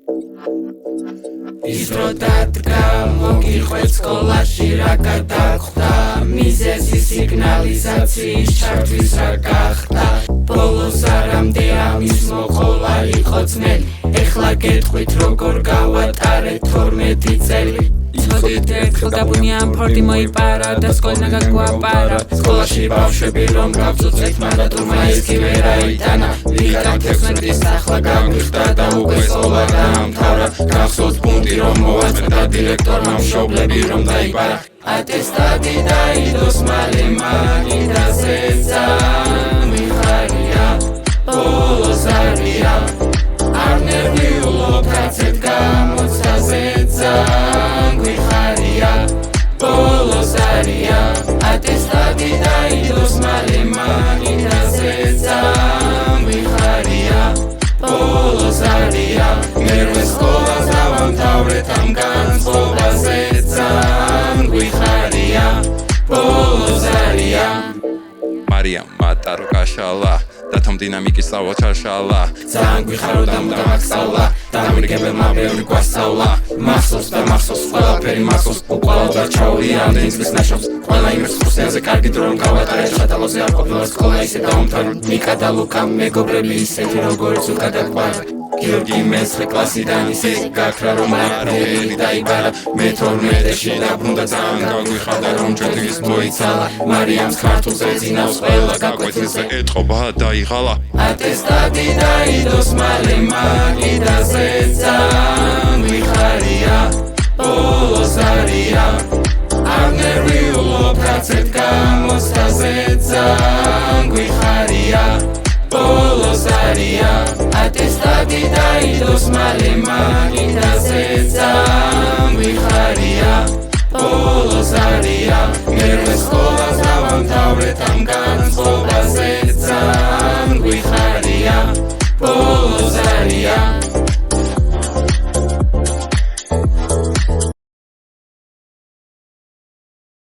ის დრო დადგა მოგიყვეთ სკოლაში რა გადახვდა მიზეზი სიგნალიზაციის ჩართვის რა გახდა ბოლოს არამდე ამის მოყოლა იყო ძნელი ეხლა გეტყვით როგორ გავატარეთ 12 წელი ცოდით ერთხელ გაბუნია ამ ფორტი მოიპარა და სკოლა გაგვაპარა სკოლაში ბავშვები რომ გავწუწეთ მანდატურმა ეს კი ვერ აიტანა ვიღაც 16 ახლა გაგვიხდა და უკვე სკოლა დაამთავრა გახსოვს ბუნტი რომ მოვაწყვეტა დირექტორმა მშობლები რომ დაიბარა ატესტატი დაიდოს მალე მაგიდაზე მიხარია ბოლოს არია არ ნერვიულობ კაცეთ გამოცდაზე გვიხარია ბოლოს არია ატესტატი დაიდოს მალე მაგიდაზე გვიხარია ბოლოს არია მერვე სკოლას დავამთავრეთ ამ განწყობაზე გვიხარია ბოლოს არია მარიამ მატარო გაშალა დათომ დინამიკის სწავლა ჩაშალა ძალიან გვიხარო და მგავსავლა დამრიგებელმა ბევრი გვასწავლა მახსოვს და მახსოვს ყველაფერი მახსოვს უყვალოდ არ ჩაუვია ამდენი წლის ნაშობს ყველა იმერს ხუსიანზე კარგი დრო რომ გავატარეთ შატალოზე არ ყოფილა სკოლა ისე დაუმთავრე მიკა და ლუკა მეგობრები ისეთი როგორც უკადაგვარ გიორგი მესხე კლასიდან ისე გაქრა რომ არაფერი დაიბარა მე 12-ში დაბრუნდა ძალიან გაგვიხადა რომ ჩვენთვის მოიცალა მარიამს ქართულზე ძინავს ყველა გაკვეთილზე ეთყობა დაიღალა ატესტატი დაიდოს მალე მაგიდაზე